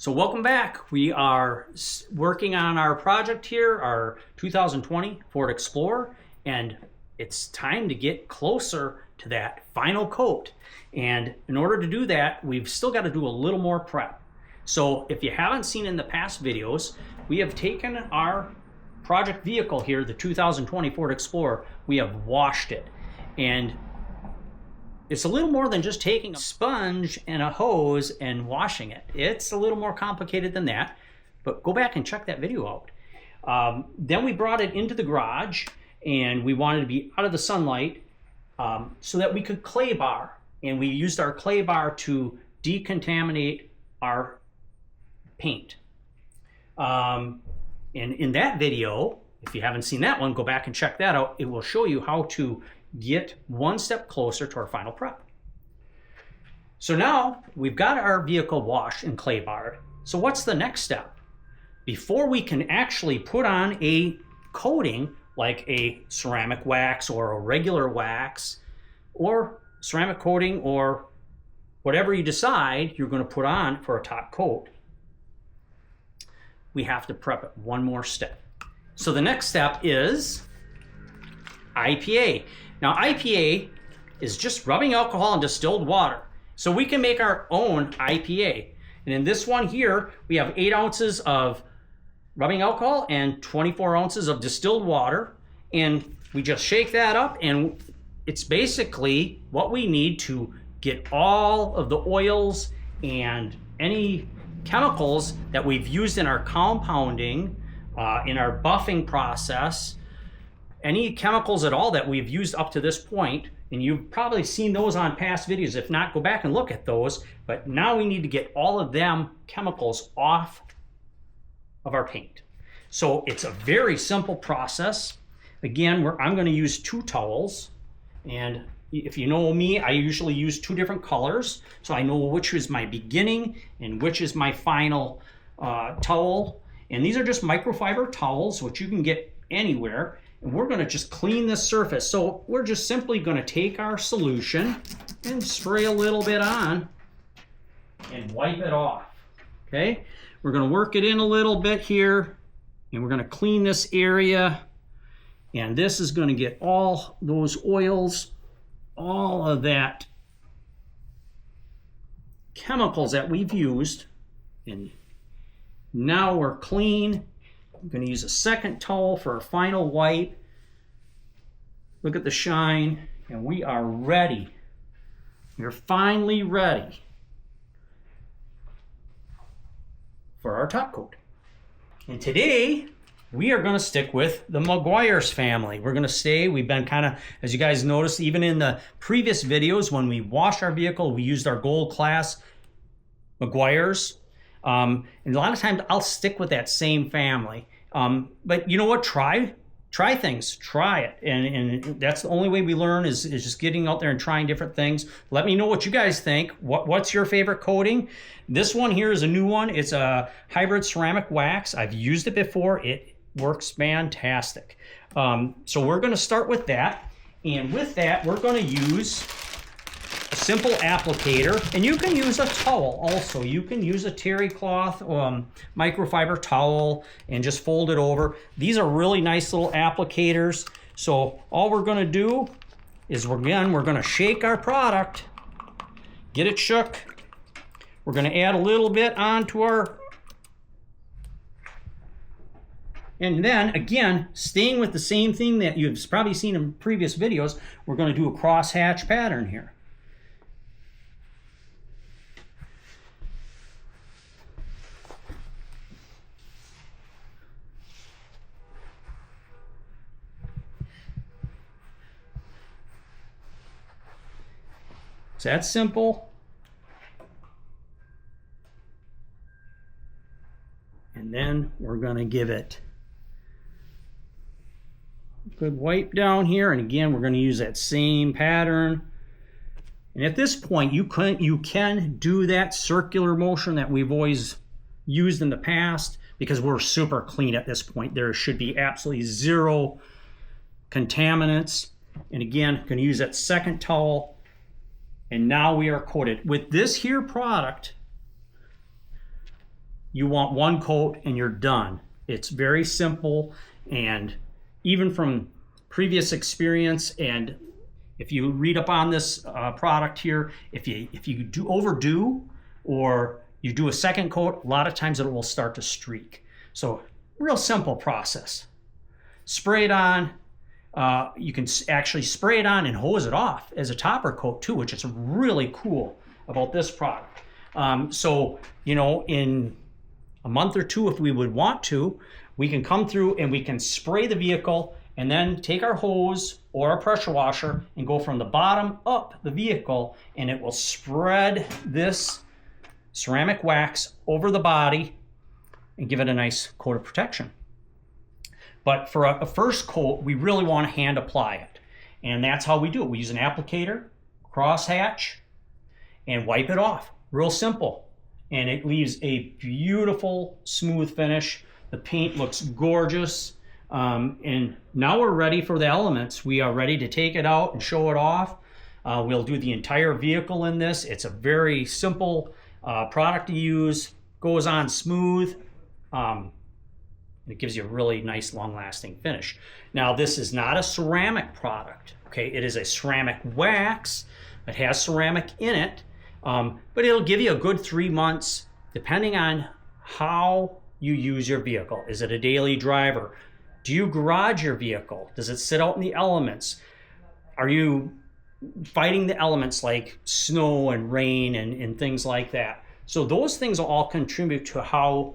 So welcome back. We are working on our project here, our 2020 Ford Explorer, and it's time to get closer to that final coat. And in order to do that, we've still got to do a little more prep. So if you haven't seen in the past videos, we have taken our project vehicle here, the 2020 Ford Explorer, we have washed it. And it's a little more than just taking a sponge and a hose and washing it. It's a little more complicated than that, but go back and check that video out. Then we brought it into the garage, and we wanted to be out of the sunlight so that we could clay bar. And we used our clay bar to decontaminate our paint. And in that video, if you haven't seen that one, go back and check that out. It will show you how to get one step closer to our final prep. So now we've got our vehicle washed and clay barred. So what's the next step? Before we can actually put on a coating like a ceramic wax or a regular wax or ceramic coating or whatever you decide you're going to put on for a top coat, we have to prep it one more step. So the next step is IPA. Now IPA is just rubbing alcohol and distilled water. So we can make our own IPA. And in this one here, we have 8 ounces of rubbing alcohol and 24 ounces of distilled water. And we just shake that up, and it's basically what we need to get all of the oils and any chemicals that we've used in our compounding, in our buffing process, any chemicals at all that we've used up to this point, and you've probably seen those on past videos. If not, go back and look at those. But now we need to get all of them chemicals off of our paint. So it's a very simple process. Again, I'm going to use 2 towels. And if you know me, I usually use 2 different colors. So I know which is my beginning and which is my final towel. And these are just microfiber towels, which you can get anywhere. And we're going to just clean this surface. So we're just simply going to take our solution and spray a little bit on and wipe it off. Okay? We're going to work it in a little bit here, and we're going to clean this area. And this is going to get all those oils, all of that chemicals that we've used. And now we're clean. I'm going to use a second towel for a final wipe. Look at the shine, and we are ready. We're finally ready for our top coat. And today, we are going to stick with the Meguiars family. We're going to we've been kind of, as you guys noticed, even in the previous videos, when we washed our vehicle, we used our gold class Meguiars. And a lot of times I'll stick with that same family. But you know what? Try things. Try it. And that's the only way we learn is just getting out there and trying different things. Let me know what you guys think. What's your favorite coating? This one here is a new one. It's a hybrid ceramic wax. I've used it before. It works fantastic. So we're going to start with that. And with that, we're going to use a simple applicator, and you can use a towel also. You can use a terry cloth microfiber towel and just fold it over. These are really nice little applicators. So all we're going to do is we're going to shake our product, get it shook. We're going to add a little bit onto our, and then again, staying with the same thing that you've probably seen in previous videos, we're going to do a crosshatch pattern here. It's that simple. And then we're going to give it a good wipe down here. And again, we're going to use that same pattern. And at this point, you can do that circular motion that we've always used in the past, because we're super clean at this point. There should be absolutely 0 contaminants. And again, I'm going to use that second towel. And now we are coated with this here product. you want one coat and you're done. It's very simple, and even from previous experience, and if you read up on this product here, if you overdo or you do a second coat, a lot of times it will start to streak. So real simple process. Spray it on. You can actually spray it on and hose it off as a topper coat too, which is really cool about this product. So, you know, in a month or two, if we would want to, we can come through and we can spray the vehicle and then take our hose or a pressure washer and go from the bottom up the vehicle, and it will spread this ceramic wax over the body and give it a nice coat of protection. But for a first coat, we really want to hand apply it. And that's how we do it. We use an applicator, crosshatch, and wipe it off. Real simple. And it leaves a beautiful, smooth finish. The paint looks gorgeous. And now we're ready for the elements. We are ready to take it out and show it off. We'll do the entire vehicle in this. It's a very simple product to use. Goes on smooth. It gives you a really nice, long-lasting finish. Now, this is not a ceramic product, okay? It is a ceramic wax. It has ceramic in it, but it'll give you a good 3 months, depending on how you use your vehicle. Is it a daily driver? Do you garage your vehicle? Does it sit out in the elements? Are you fighting the elements like snow and rain and things like that? So those things will all contribute to how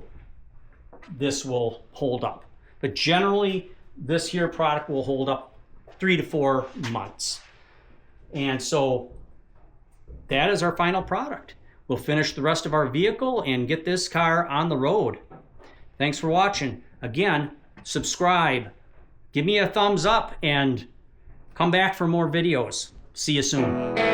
this will hold up. But generally, this here product will hold up 3 to 4 months. And so that is our final product. We'll finish the rest of our vehicle and get this car on the road. Thanks for watching. Again, subscribe, give me a thumbs up, and come back for more videos. See you soon.